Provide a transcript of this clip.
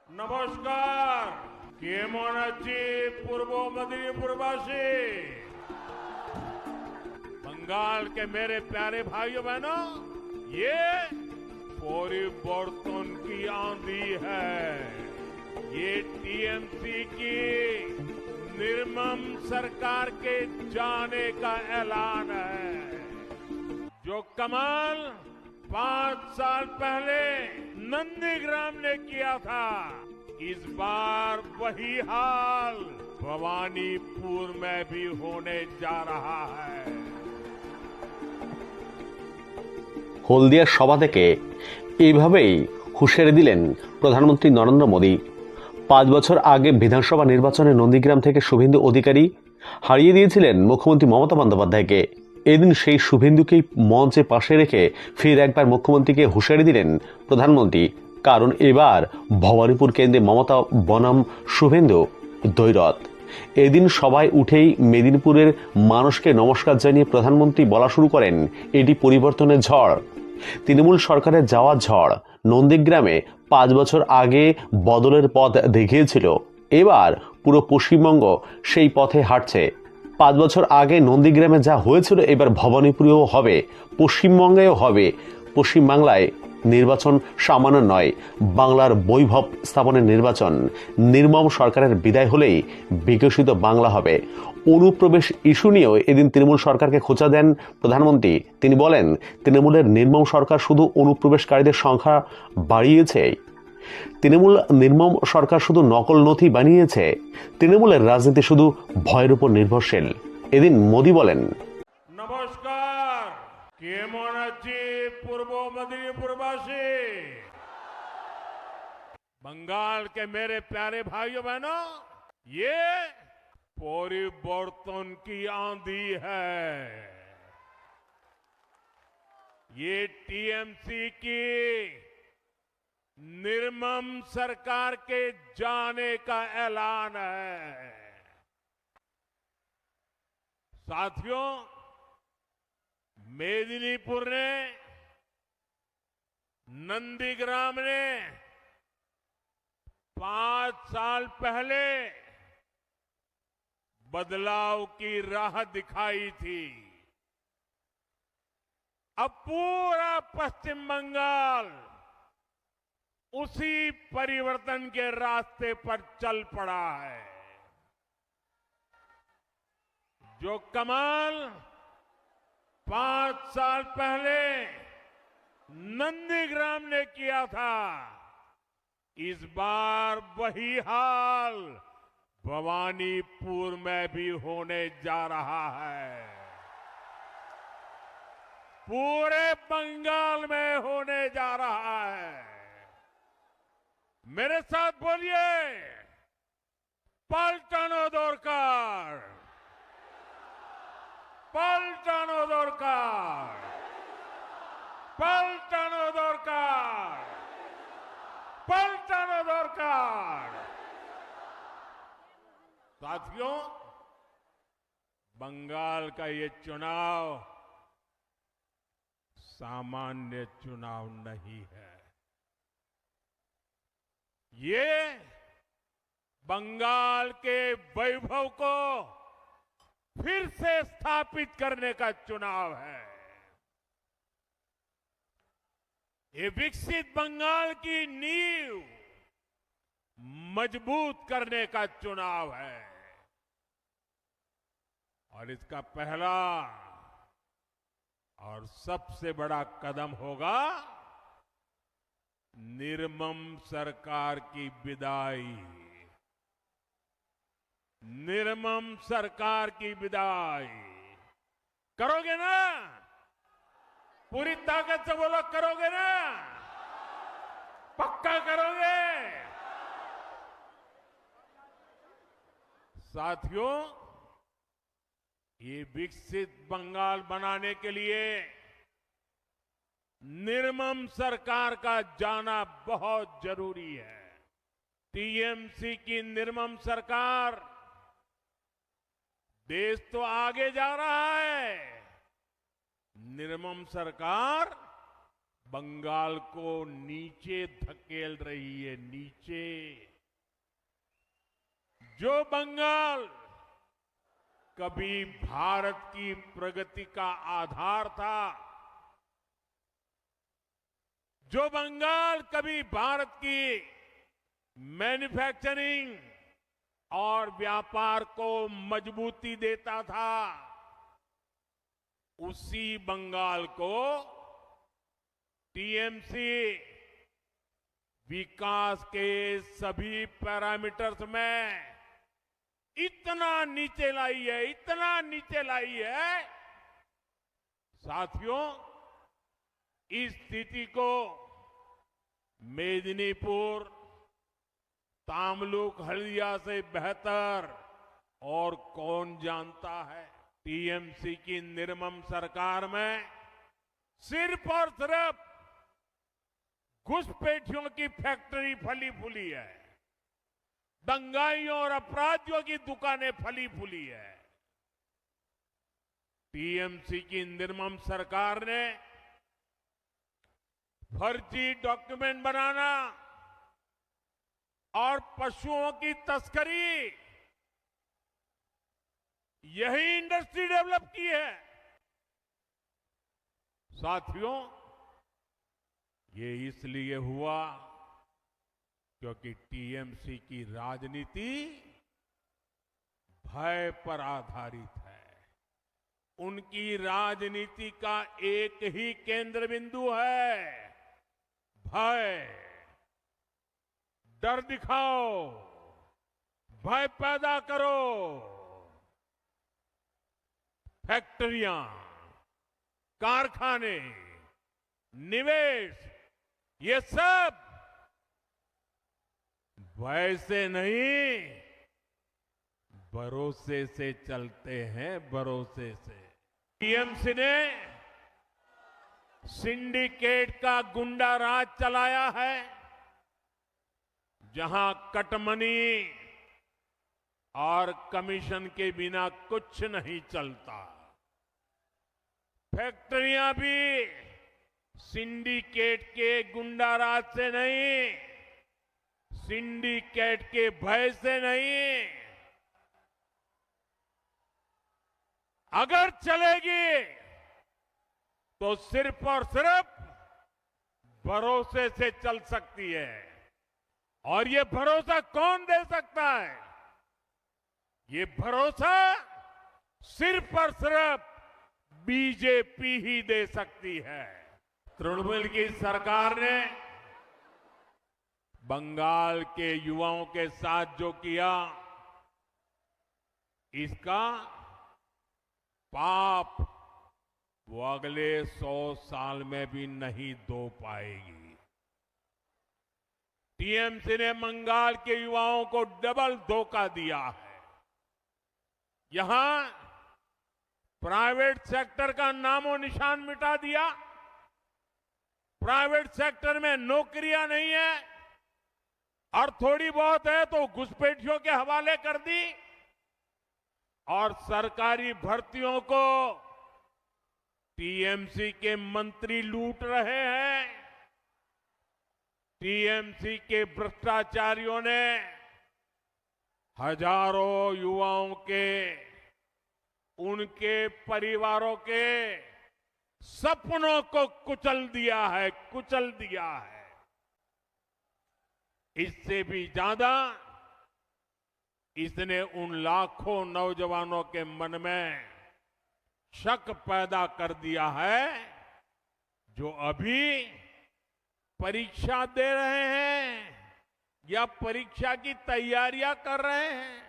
नमस्कार केमन अच्छी पूर्व मदिनीपुरवासी बंगाल के मेरे प्यारे भाइयों बहनों, ये परिवर्तन की आंधी है। ये टीएमसी की निर्मम सरकार के जाने का ऐलान है। जो कमाल 5 साल पहले नंदीग्राम ने किया था, इस बार वही हाल भवानीपुर में भी होने जा रहा है। হলদিয়ার সভা থেকে এইভাবেই হুঁশিয়ারি দিলেন প্রধানমন্ত্রী নরেন্দ্র মোদী। 5 বছর আগে বিধানসভা নির্বাচনে নন্দীগ্রাম থেকে শুভেন্দু অধিকারী হারিয়ে দিয়েছিলেন মুখ্যমন্ত্রী মমতা বন্দ্যোপাধ্যায়কে। এদিন সেই শুভেন্দুকেই মঞ্চে পাশে রেখে ফের একবার মুখ্যমন্ত্রীকে হুঁশিয়ারি দিলেন প্রধানমন্ত্রী। কারণ এবার ভবানীপুর কেন্দ্রে মমতা বনাম শুভেন্দু দ্বৈরথ। এদিন সবাই উঠেই মেদিনীপুরের মানুষকে নমস্কার জানিয়ে প্রধানমন্ত্রী বলা শুরু করেন, এটি পরিবর্তনের ঝড়, তৃণমূল সরকারের যাওয়ার ঝড়। নন্দীগ্রামে 5 বছর আগে বদলের পথ দেখিয়েছিল, এবার পুরো পশ্চিমবঙ্গ সেই পথে হাঁটছে। 5 বছর আগে নন্দীগ্রামে যা হয়েছিল এবার ভবানীপুরেও হবে, পশ্চিমবঙ্গেও হবে। পশ্চিমবাংলায় নির্বাচন সামান্য নয়, বাংলার বৈভব স্থাপনের নির্বাচন। নির্মম সরকারের বিদায় হলেই বিকশিত বাংলা হবে। অনুপ্রবেশ ইস্যু নিয়েও এদিন তৃণমূল সরকারকে খোঁচা দেন প্রধানমন্ত্রী। তিনি বলেন, তৃণমূলের নির্মম সরকার শুধু অনুপ্রবেশকারীদের সংখ্যা বাড়িয়েছে, তৃণমূল নির্মম সরকার শুধু নকল নথি বানিয়েছে। তৃণমূলের রাজনীতি শুধু ভয়ের উপর নির্ভরশীল। এদিন মোদী বলেন, नमस्कार केमन अच्छी पूर्व मदिनीपुरवासी बंगाल के मेरे प्यारे भाइयों बहनों, ये परिवर्तन की आंधी है। ये टीएमसी की निर्मम सरकार के जाने का ऐलान है। साथियों, मेदिनीपुर ने, नंदीग्राम ने 5 साल पहले बदलाव की राह दिखाई थी। अब पूरा पश्चिम बंगाल उसी परिवर्तन के रास्ते पर चल पड़ा है। जो कमाल 5 साल पहले नंदीग्राम ने किया था, इस बार वही हाल भवानीपुर में भी होने जा रहा है। पूरे बंगाल में होने जा रहा है। मेरे साथ बोलिए, पलटानो दरकार, पलटानो दरकार, पलटानो दरकार, पलटानो दरकार। साथियों, बंगाल का ये चुनाव सामान्य चुनाव नहीं है। ये बंगाल के वैभव को फिर से स्थापित करने का चुनाव है। ये विकसित बंगाल की नींव मजबूत करने का चुनाव है। और इसका पहला और सबसे बड़ा कदम होगा निर्मम सरकार की विदाई। निर्मम सरकार की विदाई करोगे ना? पूरी ताकत से बोलो, करोगे ना? पक्का करोगे? साथियों, ये विकसित बंगाल बनाने के लिए निर्मम सरकार का जाना बहुत जरूरी है। टीएमसी की निर्मम सरकार देश तो आगे जा रहा है, निर्मम सरकार बंगाल को नीचे धकेल रही है, नीचे। जो बंगाल कभी भारत की प्रगति का आधार था, जो बंगाल कभी भारत की मैन्युफैक्चरिंग और व्यापार को मजबूती देता था, उसी बंगाल को टीएमसी विकास के सभी पैरामीटर्स में इतना नीचे लाई है, इतना नीचे लाई है। साथियों, इस स्थिति को मेदिनीपुर, तामलुक, हल्दिया से बेहतर और कौन जानता है। टीएमसी की निर्मम सरकार में सिर्फ और सिर्फ घुसपैठियों की फैक्ट्री फली फूली है, दंगाइयों और अपराधियों की दुकानें फली फूली है। टीएमसी की निर्मम सरकार ने फर्जी डॉक्यूमेंट बनाना और पशुओं की तस्करी, यही इंडस्ट्री डेवलप की है। साथियों, ये इसलिए हुआ क्योंकि टीएमसी की राजनीति भय पर आधारित है। उनकी राजनीति का एक ही केंद्र बिंदु है, भय। डर दिखाओ, भय पैदा करो। फैक्ट्रियां, कारखाने, निवेश, ये सब भय से नहीं, भरोसे से चलते हैं, भरोसे से। टीएमसी ने सिंडिकेट का गुंडा राज चलाया है, जहां कटमनी और कमीशन के बिना कुछ नहीं चलता। फैक्ट्रियां भी सिंडिकेट के गुंडा राज से नहीं, सिंडिकेट के भय से नहीं। अगर चलेगी तो सिर्फ और सिर्फ भरोसे से चल सकती है। और ये भरोसा कौन दे सकता है? ये भरोसा सिर्फ और सिर्फ बीजेपी ही दे सकती है। तृणमूल की सरकार ने बंगाल के युवाओं के साथ जो किया, इसका पाप वो अगले 100 साल में भी नहीं धो पाएगी। टीएमसी ने बंगाल के युवाओं को डबल धोखा दिया है। यहां प्राइवेट सेक्टर का नामो निशान मिटा दिया। प्राइवेट सेक्टर में नौकरियां नहीं है और थोड़ी बहुत है तो घुसपैठियों के हवाले कर दी। और सरकारी भर्तियों को टीएमसी के मंत्री लूट रहे हैं। टीएमसी के भ्रष्टाचारियों ने हजारों युवाओं के, उनके परिवारों के सपनों को कुचल दिया है, कुचल दिया है। इससे भी ज्यादा इसने उन लाखों नौजवानों के मन में शक पैदा कर दिया है जो अभी परीक्षा दे रहे हैं या परीक्षा की तैयारियां कर रहे हैं।